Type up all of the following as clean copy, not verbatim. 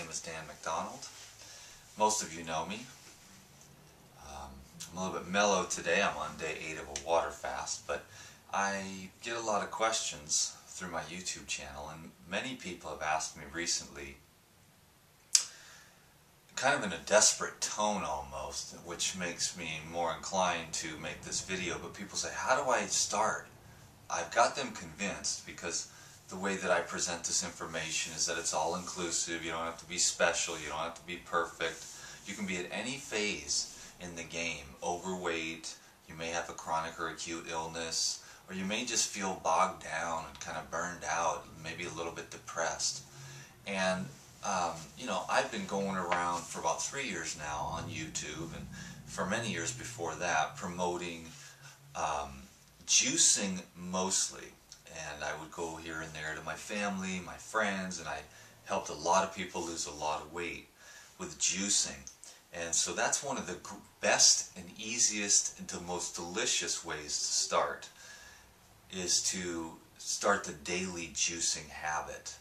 name is Dan McDonald. Most of you know me. I'm a little bit mellow today. I'm on day 8 of a water fast, but I get a lot of questions through my YouTube channel, and many people have asked me recently, kind of in a desperate tone almost, which makes me more inclined to make this video, but people say, how do I start? I've got them convinced because the way that I present this information is that it's all inclusive. You don't have to be special, you don't have to be perfect. You can be at any phase in the game, overweight, you may have a chronic or acute illness, or you may just feel bogged down and kind of burned out, maybe a little bit depressed. And you know, I've been going around for about 3 years now on YouTube, and for many years before that, promoting juicing mostly. And I would go here and there to my family, my friends, and I helped a lot of people lose a lot of weight with juicing. And so that's one of the best and easiest and the most delicious ways to start, is to start the daily juicing habit.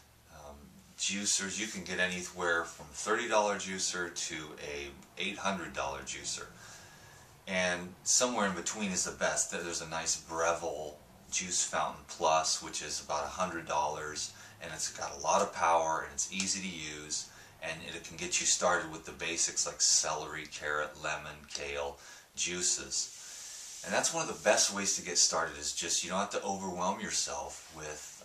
Juicers, you can get anywhere from $30 juicer to a $800 juicer. And somewhere in between is the best. There's a nice Breville Juice Fountain Plus, which is about $100, and it's got a lot of power, and it's easy to use, and it can get you started with the basics like celery, carrot, lemon, kale juices. And that's one of the best ways to get started, is just, you don't have to overwhelm yourself with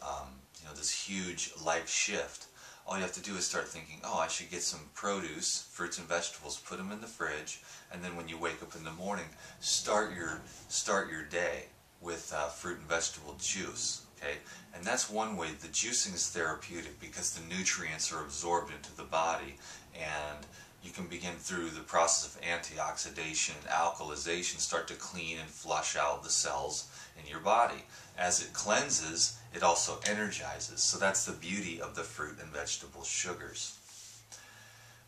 you know, this huge life shift. All you have to do is start thinking, oh, I should get some produce, fruits and vegetables, put them in the fridge, and then when you wake up in the morning, start your day with fruit and vegetable juice. Okay, and that's one way. The juicing is therapeutic because the nutrients are absorbed into the body, and you can begin through the process of antioxidation and alkalization, start to clean and flush out the cells in your body. As it cleanses, it also energizes. So that's the beauty of the fruit and vegetable sugars.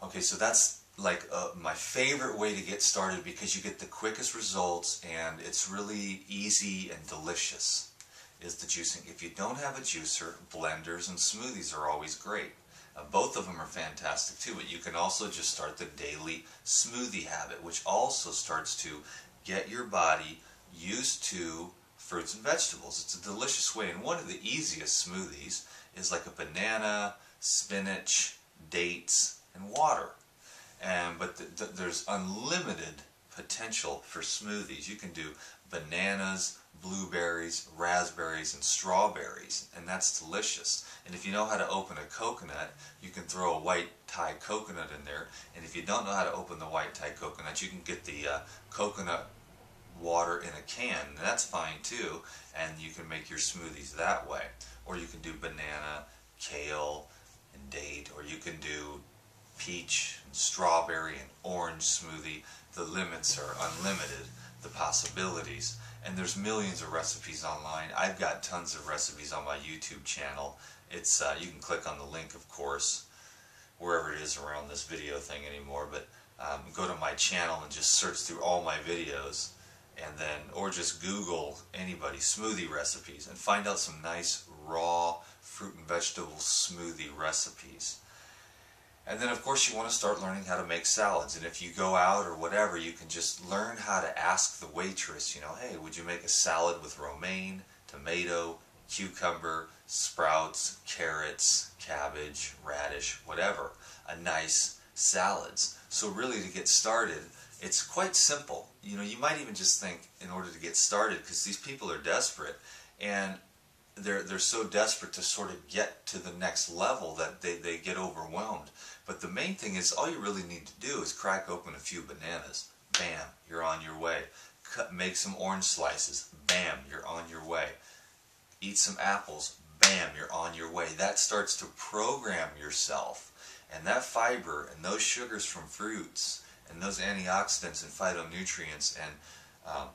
Okay, so that's like my favorite way to get started, because you get the quickest results and it's really easy and delicious, is the juicing. If you don't have a juicer, blenders and smoothies are always great. Both of them are fantastic too, but you can also just start the daily smoothie habit, which also starts to get your body used to fruits and vegetables. It's a delicious way, and one of the easiest smoothies is like a banana, spinach, dates, and water. But there's unlimited potential for smoothies. You can do bananas, blueberries, raspberries, and strawberries, and that's delicious. And if you know how to open a coconut, you can throw a white Thai coconut in there. And if you don't know how to open the white Thai coconut, you can get the coconut water in a can, and that's fine too, and you can make your smoothies that way. Or you can do banana, kale, and date, or you can do peach and strawberry and orange smoothie. The limits are unlimited, the possibilities, and there's millions of recipes online. I've got tons of recipes on my YouTube channel. It's you can click on the link, of course, wherever it is around this video thing anymore, but go to my channel and just search through all my videos, and then, or just Google anybody, smoothie recipes, and find out some nice raw fruit and vegetable smoothie recipes. And then of course you want to start learning how to make salads, and if you go out or whatever, you can just learn how to ask the waitress, you know, hey, would you make a salad with romaine, tomato, cucumber, sprouts, carrots, cabbage, radish, whatever, a nice salads. So really, to get started, it's quite simple. You know, you might even just think, in order to get started, because these people are desperate, and they're so desperate to sort of get to the next level that they get overwhelmed. But the main thing is, all you really need to do is crack open a few bananas. Bam, you're on your way. Make some orange slices. Bam, you're on your way. Eat some apples. Bam, you're on your way. That starts to program yourself. And that fiber and those sugars from fruits and those antioxidants and phytonutrients and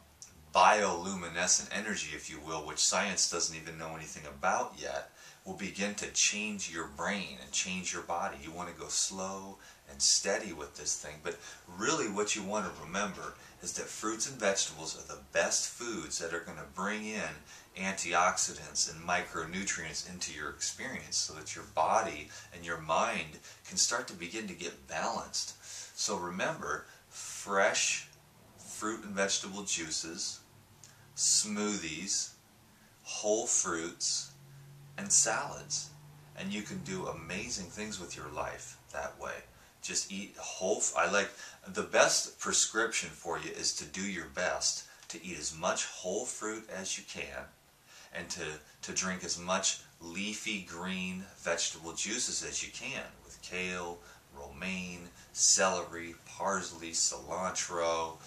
bioluminescent energy, if you will, which science doesn't even know anything about yet, will begin to change your brain and change your body. You want to go slow and steady with this thing, but really what you want to remember is that fruits and vegetables are the best foods that are going to bring in antioxidants and micronutrients into your experience so that your body and your mind can start to begin to get balanced. So remember, fresh fruit and vegetable juices, smoothies, whole fruits, and salads. And you can do amazing things with your life that way. Just eat the best prescription for you is to do your best to eat as much whole fruit as you can, and to drink as much leafy green vegetable juices as you can, with kale, romaine, celery, parsley, cilantro,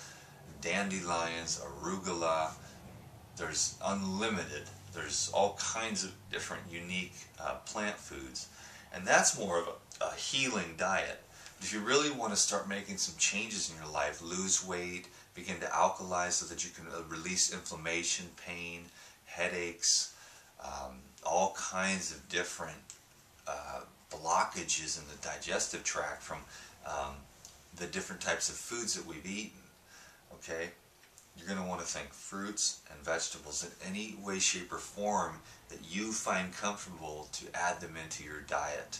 dandelions, arugula. There's unlimited. There's all kinds of different unique plant foods. And that's more of a healing diet. If you really want to start making some changes in your life, lose weight, begin to alkalize so that you can release inflammation, pain, headaches, all kinds of different blockages in the digestive tract from the different types of foods that we've eaten. Okay? You're going to want to think fruits and vegetables in any way, shape, or form that you find comfortable to add them into your diet.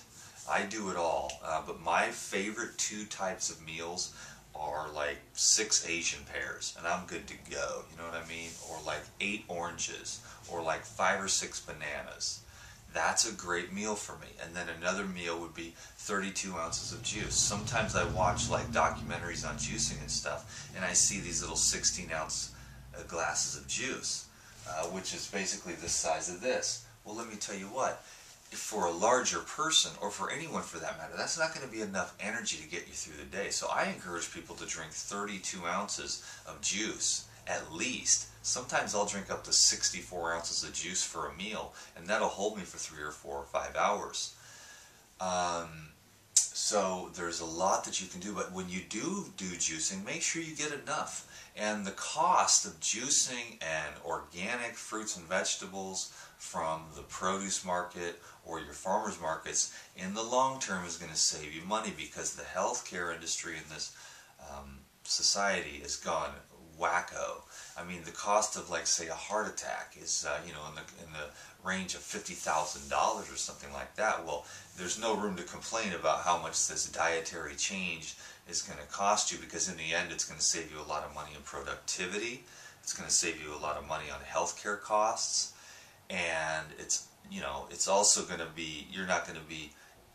I do it all, but my favorite 2 types of meals are like 6 Asian pears, and I'm good to go, you know what I mean? Or like 8 oranges, or like 5 or 6 bananas. That's a great meal for me. And then another meal would be 32 ounces of juice. Sometimes I watch like documentaries on juicing and stuff, and I see these little 16-ounce glasses of juice, which is basically the size of this. Well, let me tell you what, for a larger person, or for anyone for that matter, that's not going to be enough energy to get you through the day. So I encourage people to drink 32 ounces of juice at least. Sometimes I'll drink up to 64 ounces of juice for a meal, and that'll hold me for 3 or 4 or 5 hours. So there's a lot that you can do, but when you do juicing, make sure you get enough. And the cost of juicing and organic fruits and vegetables from the produce market or your farmers markets in the long term is going to save you money, because the healthcare industry in this society has gone wacko. I mean, the cost of, like, say, a heart attack is, you know, in the range of $50,000 or something like that. Well, there's no room to complain about how much this dietary change is going to cost you, because in the end, it's going to save you a lot of money in productivity. It's going to save you a lot of money on healthcare costs, and it's, you know, it's also going to be, you're not going to be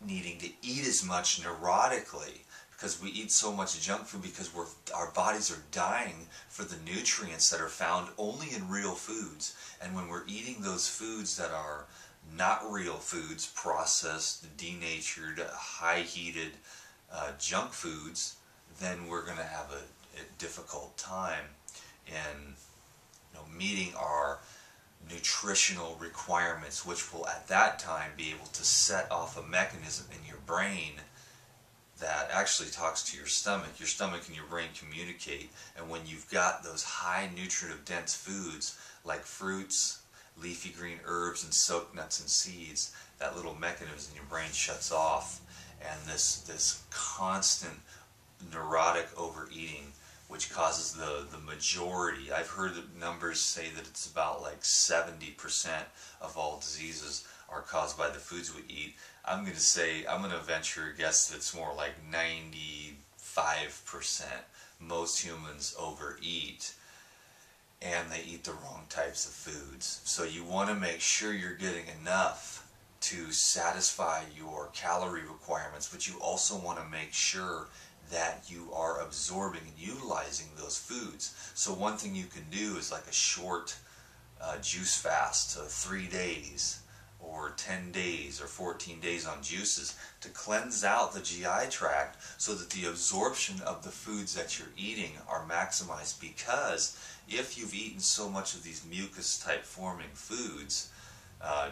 needing to eat as much neurotically, because we eat so much junk food because our bodies are dying for the nutrients that are found only in real foods. And when we're eating those foods that are not real foods, processed, denatured, high-heated junk foods, then we're going to have a difficult time in, you know, meeting our nutritional requirements, which will at that time be able to set off a mechanism in your brain that actually talks to your stomach. Your stomach and your brain communicate, and when you've got those high nutritive dense foods like fruits, leafy green herbs, and soaked nuts and seeds, that little mechanism in your brain shuts off, and this constant neurotic overeating, which causes the majority, I've heard the numbers say that it's about like 70% of all diseases are caused by the foods we eat. I'm going to venture a guess that it's more like 95%. Most humans overeat, and they eat the wrong types of foods. So you want to make sure you're getting enough to satisfy your calorie requirements, but you also want to make sure that you are absorbing and utilizing those foods. So one thing you can do is like a short juice fast, 3 days, or 10 days, or 14 days on juices, to cleanse out the GI tract so that the absorption of the foods that you're eating are maximized. Because if you've eaten so much of these mucus type forming foods,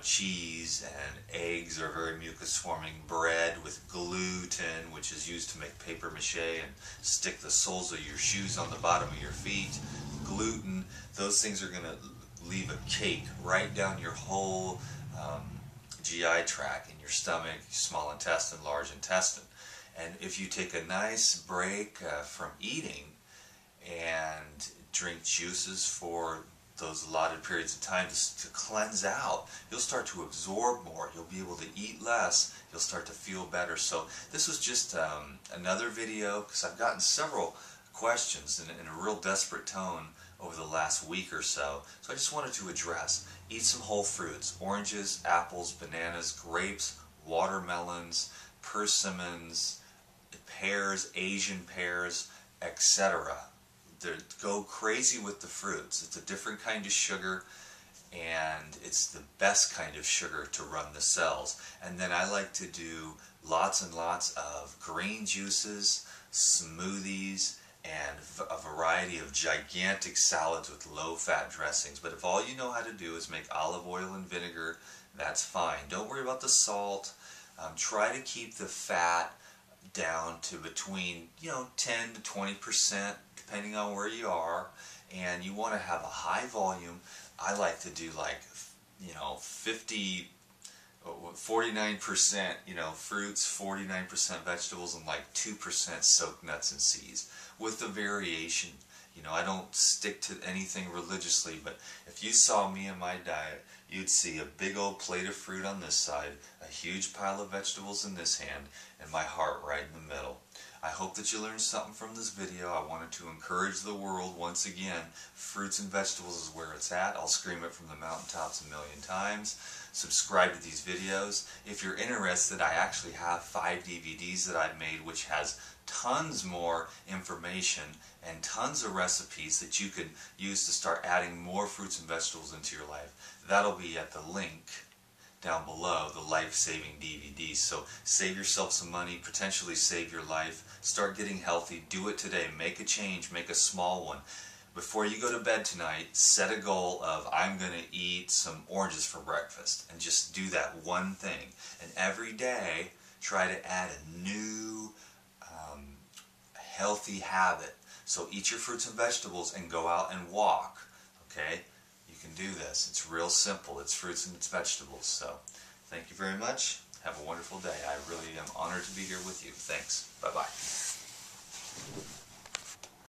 cheese and eggs are very mucus forming, bread with gluten, which is used to make paper mache and stick the soles of your shoes on the bottom of your feet, gluten, those things are going to leave a cake right down your whole GI tract, in your stomach, small intestine, large intestine. And if you take a nice break from eating and drink juices for those allotted periods of time to cleanse out. You'll start to absorb more. You'll be able to eat less. You'll start to feel better. So this was just another video, because I've gotten several questions in a real desperate tone over the last week or so. So I just wanted to address: eat some whole fruits: oranges, apples, bananas, grapes, watermelons, persimmons, pears, Asian pears, etc. Go crazy with the fruits. It's a different kind of sugar, and it's the best kind of sugar to run the cells. And then I like to do lots and lots of green juices, smoothies, and a variety of gigantic salads with low-fat dressings. But if all you know how to do is make olive oil and vinegar, that's fine. Don't worry about the salt. Try to keep the fat down to between 10 to 20%, depending on where you are. And you want to have a high volume. I like to do like 49% fruits, 49% vegetables, and like 2% soaked nuts and seeds, with the variation. I don't stick to anything religiously, but if you saw me in my diet, you'd see a big old plate of fruit on this side, a huge pile of vegetables in this hand, and my heart right in the middle. I hope that you learned something from this video. I wanted to encourage the world once again. Fruits and vegetables is where it's at. I'll scream it from the mountaintops a million times. Subscribe to these videos. If you're interested, I actually have 5 DVDs that I've made, which has tons more information and tons of recipes that you could use to start adding more fruits and vegetables into your life. That'll be at the link down below, the life-saving DVDs. So save yourself some money, potentially save your life, start getting healthy, do it today, make a change, make a small one. Before you go to bed tonight, set a goal of, I'm going to eat some oranges for breakfast, and just do that one thing. And every day, try to add a new healthy habit. So eat your fruits and vegetables and go out and walk, okay? You can do this. It's real simple. It's fruits and it's vegetables. So thank you very much. Have a wonderful day. I really am honored to be here with you. Thanks. Bye-bye.